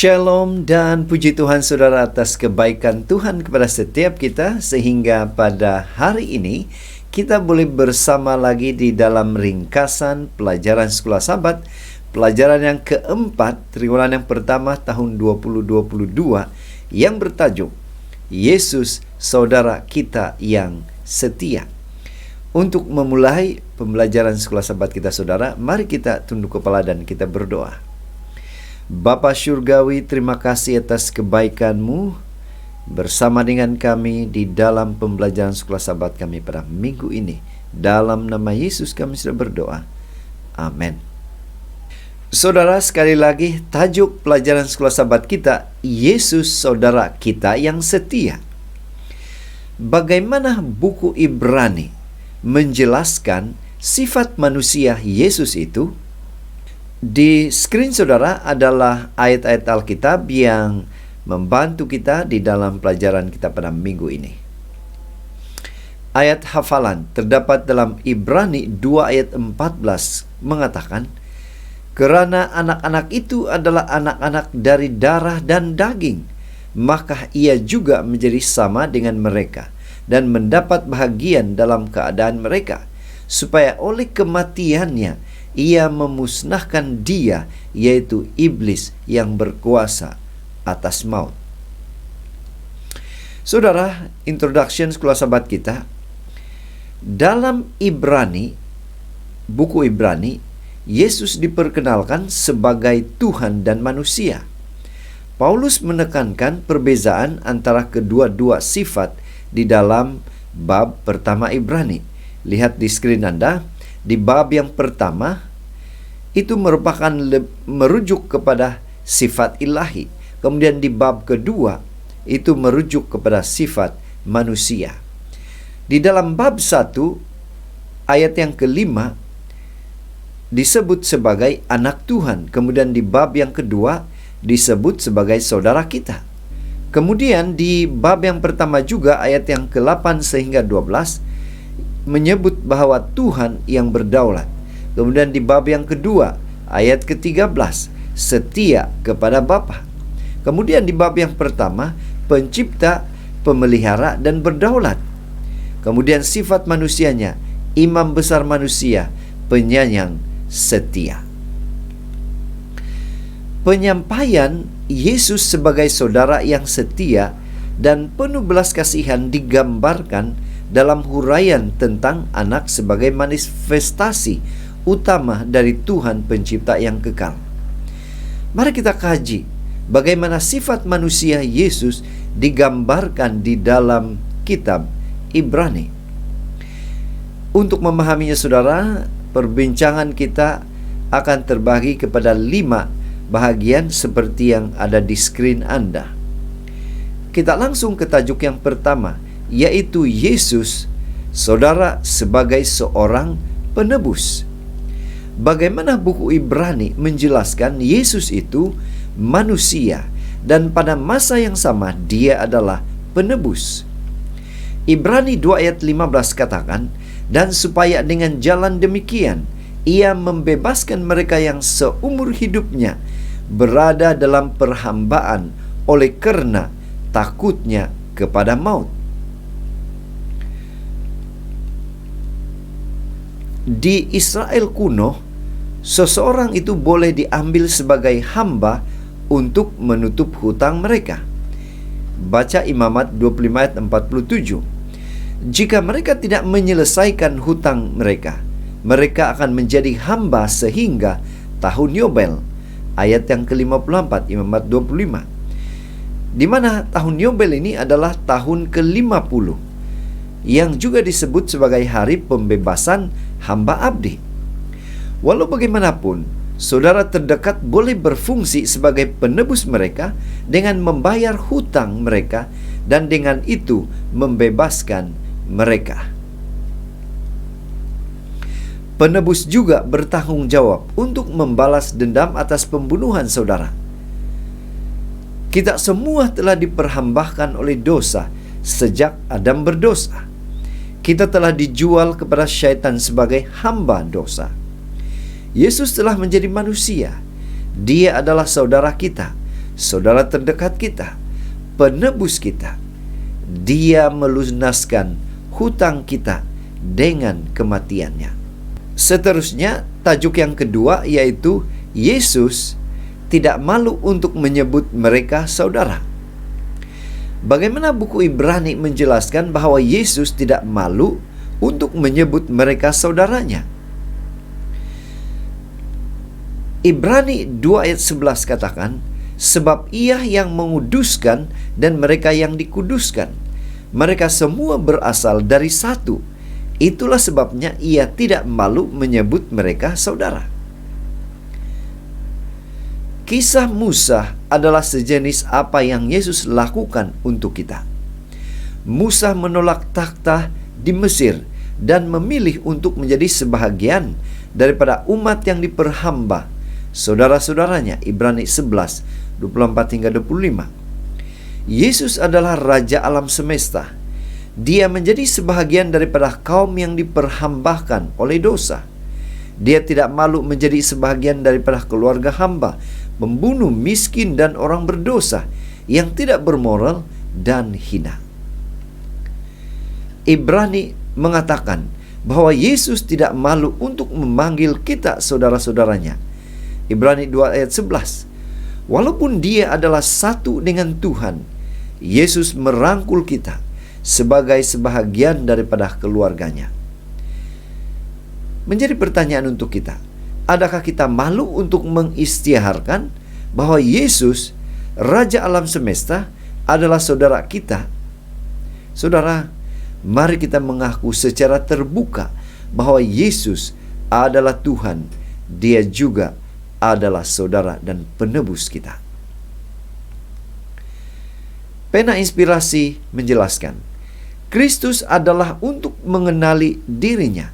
Shalom dan puji Tuhan saudara atas kebaikan Tuhan kepada setiap kita, sehingga pada hari ini kita boleh bersama lagi di dalam ringkasan pelajaran Sekolah Sabat, pelajaran yang keempat, triwulan yang pertama tahun 2022, yang bertajuk Yesus Saudara Kita yang Setia. Untuk memulai pembelajaran Sekolah Sabat kita saudara, mari kita tunduk kepala dan kita berdoa. Bapa Syurgawi, terima kasih atas kebaikan-Mu bersama dengan kami di dalam pembelajaran Sekolah Sabat kami pada minggu ini. Dalam nama Yesus kami sudah berdoa. Amin. Saudara, sekali lagi tajuk pelajaran Sekolah Sabat kita, Yesus Saudara Kita yang Setia. Bagaimana buku Ibrani menjelaskan sifat manusia Yesus itu? Di screen saudara adalah ayat-ayat Alkitab yang membantu kita di dalam pelajaran kita pada minggu ini. Ayat hafalan terdapat dalam Ibrani 2 ayat 14 mengatakan, "Kerana anak-anak itu adalah anak-anak dari darah dan daging, maka ia juga menjadi sama dengan mereka dan mendapat bahagian dalam keadaan mereka, supaya oleh kematiannya ia memusnahkan dia, yaitu iblis yang berkuasa atas maut." Saudara, introduction Sekolah Sabat kita, dalam Ibrani, buku Ibrani, Yesus diperkenalkan sebagai Tuhan dan manusia. Paulus menekankan perbezaan antara kedua-dua sifat di dalam bab pertama Ibrani. Lihat di screen Anda. Di bab yang pertama, itu merupakan merujuk kepada sifat ilahi. Kemudian di bab kedua, itu merujuk kepada sifat manusia. Di dalam bab 1, ayat yang kelima, disebut sebagai anak Tuhan. Kemudian di bab yang kedua, disebut sebagai saudara kita. Kemudian di bab yang pertama juga, ayat yang ke-8 sehingga 12, menyebut bahwa Tuhan yang berdaulat. Kemudian di bab yang kedua, ayat ke-13, setia kepada Bapa. Kemudian di bab yang pertama, pencipta, pemelihara, dan berdaulat. Kemudian sifat manusianya, imam besar manusia, penyayang, setia. Penyampaian Yesus sebagai saudara yang setia dan penuh belas kasihan digambarkan dalam huraian tentang anak sebagai manifestasi utama dari Tuhan pencipta yang kekal. Mari kita kaji bagaimana sifat manusia Yesus digambarkan di dalam kitab Ibrani. Untuk memahaminya saudara, perbincangan kita akan terbagi kepada 5 bahagian seperti yang ada di screen Anda. Kita langsung ke tajuk yang pertama, yaitu Yesus, saudara, sebagai seorang penebus. Bagaimana buku Ibrani menjelaskan Yesus itu manusia dan pada masa yang sama dia adalah penebus. Ibrani 2 ayat 15 katakan, "Dan supaya dengan jalan demikian ia membebaskan mereka yang seumur hidupnya berada dalam perhambaan oleh karena takutnya kepada maut." Di Israel kuno, seseorang itu boleh diambil sebagai hamba untuk menutup hutang mereka. Baca Imamat 25 ayat 47. Jika mereka tidak menyelesaikan hutang mereka, mereka akan menjadi hamba sehingga tahun Yobel. Ayat yang ke-54, Imamat 25. Di mana tahun Yobel ini adalah tahun ke-50, yang juga disebut sebagai hari pembebasan hamba abdi. Walau bagaimanapun, saudara terdekat boleh berfungsi sebagai penebus mereka dengan membayar hutang mereka dan dengan itu membebaskan mereka. Penebus juga bertanggung jawab untuk membalas dendam atas pembunuhan saudara. Kita semua telah diperhambahkan oleh dosa sejak Adam berdosa. Kita telah dijual kepada syaitan sebagai hamba dosa. Yesus telah menjadi manusia. Dia adalah saudara kita. saudara terdekat kita, penebus kita. Dia melunaskan hutang kita dengan kematiannya. Seterusnya, tajuk yang kedua yaitu Yesus tidak malu untuk menyebut mereka saudara. Bagaimana buku Ibrani menjelaskan bahwa Yesus tidak malu untuk menyebut mereka saudaranya? Ibrani 2 ayat 11 katakan, sebab ia yang menguduskan dan mereka yang dikuduskan, mereka semua berasal dari satu. Itulah sebabnya ia tidak malu menyebut mereka saudara. Kisah Musa adalah sejenis apa yang Yesus lakukan untuk kita. Musa menolak takhta di Mesir dan memilih untuk menjadi sebahagian daripada umat yang diperhamba saudara-saudaranya. Ibrani 11, 24 hingga 25. Yesus adalah Raja alam semesta. Dia menjadi sebahagian daripada kaum yang diperhambakan oleh dosa. Dia tidak malu menjadi sebahagian daripada keluarga hamba, membunuh miskin dan orang berdosa yang tidak bermoral dan hina. Ibrani mengatakan bahwa Yesus tidak malu untuk memanggil kita saudara-saudaranya. Ibrani 2 ayat 11. Walaupun dia adalah satu dengan Tuhan, Yesus merangkul kita sebagai sebahagian daripada keluarganya. Menjadi pertanyaan untuk kita, adakah kita malu untuk mengistiharkan bahwa Yesus, Raja alam semesta, adalah saudara kita? Saudara, mari kita mengaku secara terbuka bahwa Yesus adalah Tuhan. Dia juga adalah saudara dan penebus kita. Pena Inspirasi menjelaskan, Kristus adalah untuk mengenali dirinya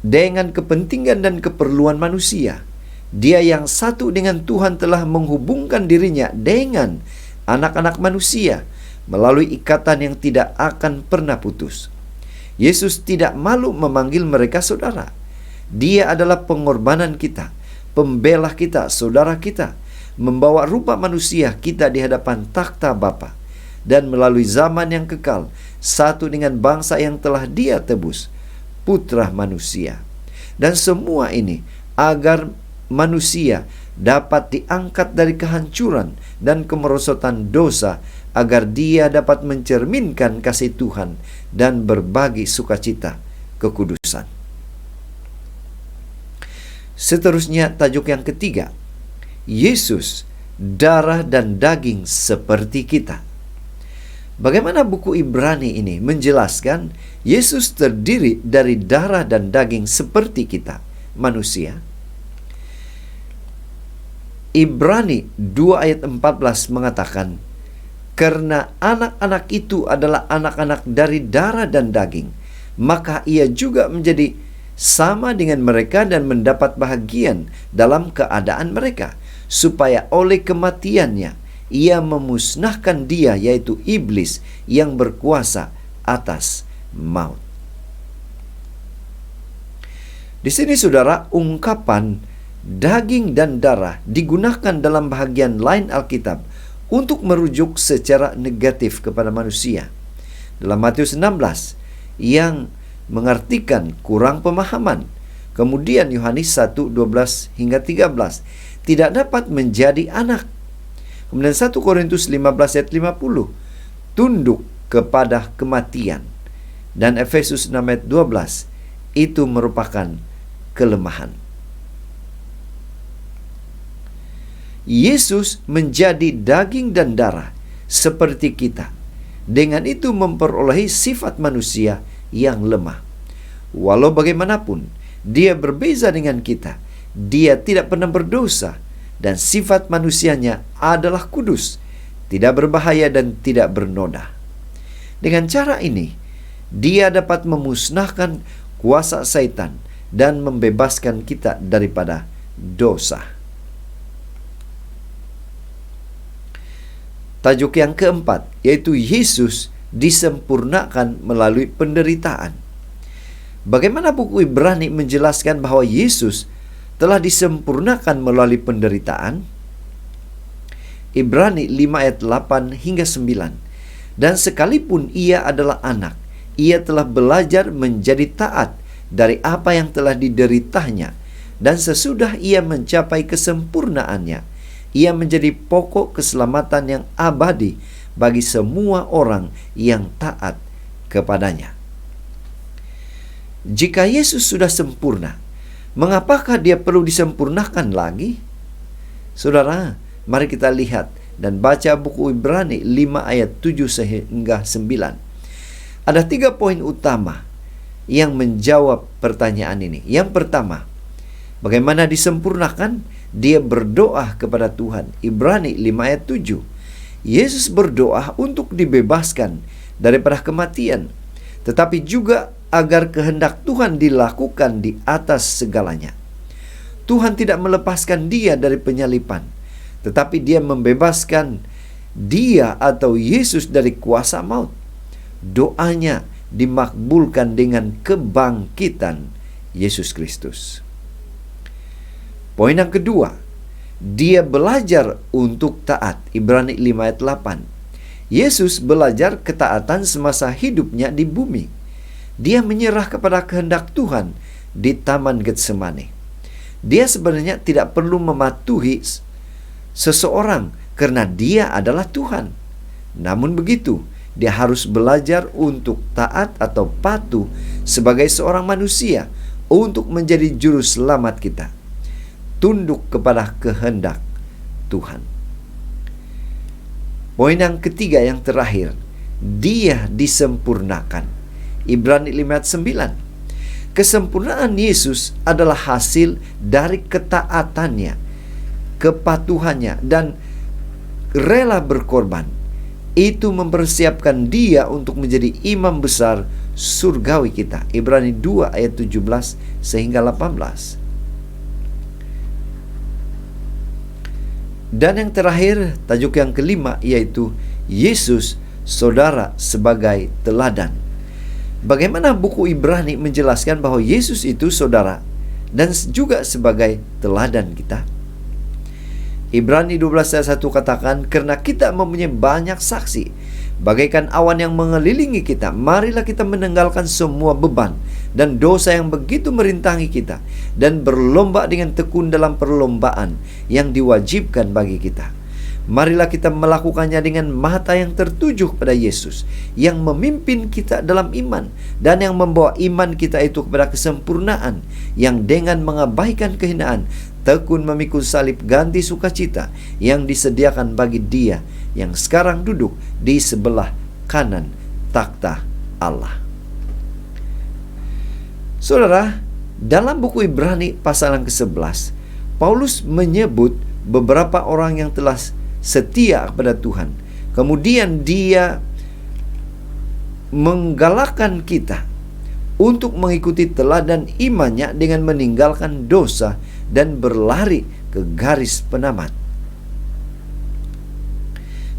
dengan kepentingan dan keperluan manusia. Dia yang satu dengan Tuhan telah menghubungkan dirinya dengan anak-anak manusia melalui ikatan yang tidak akan pernah putus. Yesus tidak malu memanggil mereka saudara. Dia adalah pengorbanan kita, pembela kita, saudara kita, membawa rupa manusia kita di hadapan takhta Bapa, dan melalui zaman yang kekal, satu dengan bangsa yang telah Dia tebus, putra manusia. Dan semua ini agar manusia dapat diangkat dari kehancuran dan kemerosotan dosa, agar dia dapat mencerminkan kasih Tuhan dan berbagi sukacita kekudusan. Seterusnya, tajuk yang ketiga, Yesus darah dan daging seperti kita. Bagaimana buku Ibrani ini menjelaskan Yesus terdiri dari darah dan daging seperti kita, manusia? Ibrani 2 ayat 14 mengatakan, karena anak-anak itu adalah anak-anak dari darah dan daging, maka ia juga menjadi sama dengan mereka dan mendapat bahagian dalam keadaan mereka, supaya oleh kematiannya ia memusnahkan dia, yaitu iblis yang berkuasa atas maut. Di sini saudara, ungkapan daging dan darah digunakan dalam bahagian lain Alkitab untuk merujuk secara negatif kepada manusia. Dalam Matius 16 yang mengartikan kurang pemahaman. Kemudian Yohanes 1:12 hingga 13 tidak dapat menjadi anak. Kemudian 1 Korintus 15 ayat 50 tunduk kepada kematian. Dan Efesus 6 ayat 12 itu merupakan kelemahan. Yesus menjadi daging dan darah seperti kita. Dengan itu memperolehi sifat manusia yang lemah. Walau bagaimanapun, dia berbeza dengan kita. Dia tidak pernah berdosa dan sifat manusianya adalah kudus, tidak berbahaya dan tidak bernoda. Dengan cara ini, dia dapat memusnahkan kuasa Satan dan membebaskan kita daripada dosa. Tajuk yang keempat, yaitu Yesus disempurnakan melalui penderitaan. Bagaimana buku Ibrani menjelaskan bahwa Yesus telah disempurnakan melalui penderitaan? Ibrani 5 ayat 8 hingga 9. Dan sekalipun ia adalah anak, ia telah belajar menjadi taat dari apa yang telah dideritanya. Dan sesudah ia mencapai kesempurnaannya, ia menjadi pokok keselamatan yang abadi bagi semua orang yang taat kepadanya. Jika Yesus sudah sempurna, mengapakah dia perlu disempurnakan lagi? Saudara, mari kita lihat dan baca buku Ibrani 5 ayat 7 sehingga 9. Ada 3 poin utama yang menjawab pertanyaan ini. Yang pertama, bagaimana disempurnakan? Dia berdoa kepada Tuhan. Ibrani 5 ayat 7. Yesus berdoa untuk dibebaskan daripada kematian, tetapi juga agar kehendak Tuhan dilakukan di atas segalanya. Tuhan tidak melepaskan dia dari penyalipan, tetapi dia membebaskan dia atau Yesus dari kuasa maut. Doanya dimakbulkan dengan kebangkitan Yesus Kristus. Poin yang kedua, dia belajar untuk taat. Ibrani 5 ayat 8. Yesus belajar ketaatan semasa hidupnya di bumi. Dia menyerah kepada kehendak Tuhan di Taman Getsemani. Dia sebenarnya tidak perlu mematuhi seseorang karena dia adalah Tuhan. Namun begitu, dia harus belajar untuk taat atau patuh sebagai seorang manusia untuk menjadi juru selamat kita. Tunduk kepada kehendak Tuhan. Poin yang ketiga, yang terakhir, dia disempurnakan. Ibrani 5 ayat 9. Kesempurnaan Yesus adalah hasil dari ketaatannya, kepatuhannya, dan rela berkorban. Itu mempersiapkan dia untuk menjadi imam besar surgawi kita. Ibrani 2 ayat 17 sehingga 18. Dan yang terakhir, tajuk yang kelima, yaitu Yesus saudara sebagai teladan. Bagaimana buku Ibrani menjelaskan bahwa Yesus itu saudara dan juga sebagai teladan kita? Ibrani 12 ayat 1 katakan, karena kita mempunyai banyak saksi, bagaikan awan yang mengelilingi kita, marilah kita meninggalkan semua beban dan dosa yang begitu merintangi kita, dan berlomba dengan tekun dalam perlombaan yang diwajibkan bagi kita. Marilah kita melakukannya dengan mata yang tertuju pada Yesus, yang memimpin kita dalam iman, dan yang membawa iman kita itu kepada kesempurnaan, yang dengan mengabaikan kehinaan, tekun memikul salib ganti sukacita yang disediakan bagi Dia yang sekarang duduk di sebelah kanan takhta Allah. Saudara, dalam buku Ibrani pasal yang ke-11, Paulus menyebut beberapa orang yang telah setia kepada Tuhan. Kemudian dia menggalakkan kita untuk mengikuti teladan imannya dengan meninggalkan dosa dan berlari ke garis penamat.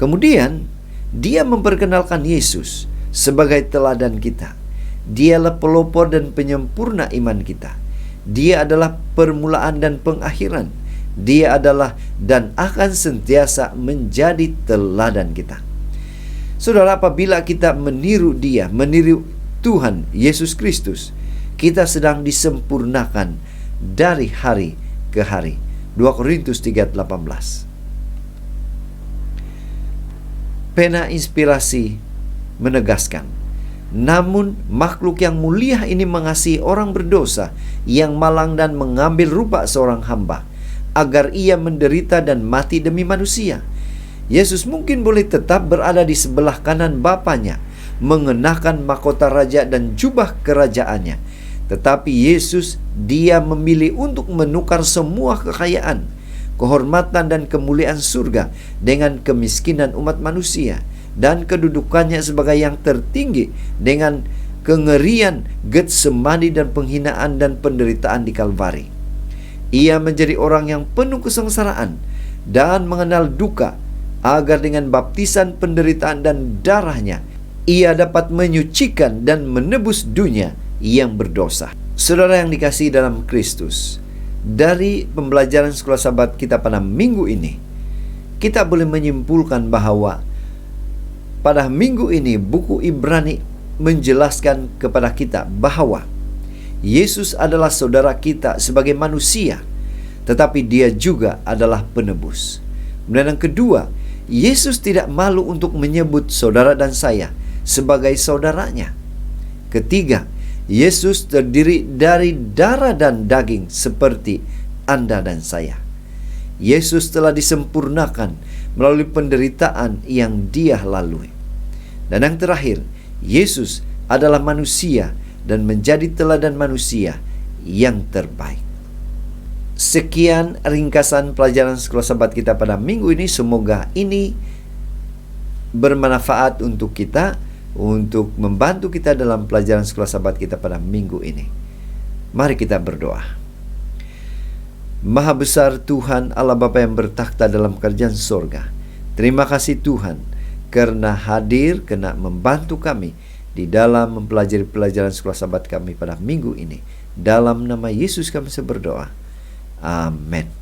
Kemudian dia memperkenalkan Yesus sebagai teladan kita. Dialah pelopor dan penyempurna iman kita. Dia adalah permulaan dan pengakhiran. Dia adalah dan akan sentiasa menjadi teladan kita. Saudara, apabila kita meniru Dia, meniru Tuhan Yesus Kristus, kita sedang disempurnakan dari hari ke hari. 2 Korintus 3:18. Pena inspirasi menegaskan, namun makhluk yang mulia ini mengasihi orang berdosa yang malang dan mengambil rupa seorang hamba, agar ia menderita dan mati demi manusia. Yesus mungkin boleh tetap berada di sebelah kanan Bapanya, mengenakan mahkota raja dan jubah kerajaannya. Tetapi Yesus, Dia memilih untuk menukar semua kekayaan, kehormatan dan kemuliaan surga dengan kemiskinan umat manusia, dan kedudukannya sebagai yang tertinggi dengan kengerian Getsemani dan penghinaan dan penderitaan di Kalvari. Ia menjadi orang yang penuh kesengsaraan dan mengenal duka, agar dengan baptisan, penderitaan dan darahnya ia dapat menyucikan dan menebus dunia yang berdosa. Saudara yang dikasihi dalam Kristus, dari pembelajaran Sekolah Sabat kita pada minggu ini, kita boleh menyimpulkan bahwa pada minggu ini buku Ibrani menjelaskan kepada kita bahwa Yesus adalah saudara kita sebagai manusia, tetapi Dia juga adalah penebus. Dan yang kedua, Yesus tidak malu untuk menyebut saudara dan saya sebagai saudaranya. Ketiga, Yesus terdiri dari darah dan daging seperti Anda dan saya. Yesus telah disempurnakan melalui penderitaan yang Dia lalui. Dan yang terakhir, Yesus adalah manusia dan menjadi teladan manusia yang terbaik. Sekian ringkasan pelajaran Sekolah Sabat kita pada minggu ini. Semoga ini bermanfaat untuk kita, untuk membantu kita dalam pelajaran Sekolah Sabat kita pada minggu ini. Mari kita berdoa. Maha besar Tuhan Allah Bapa yang bertakhta dalam kerajaan sorga, terima kasih Tuhan karena hadir, kena membantu kami di dalam mempelajari pelajaran Sekolah Sabat kami pada minggu ini. Dalam nama Yesus kami berdoa. Amin.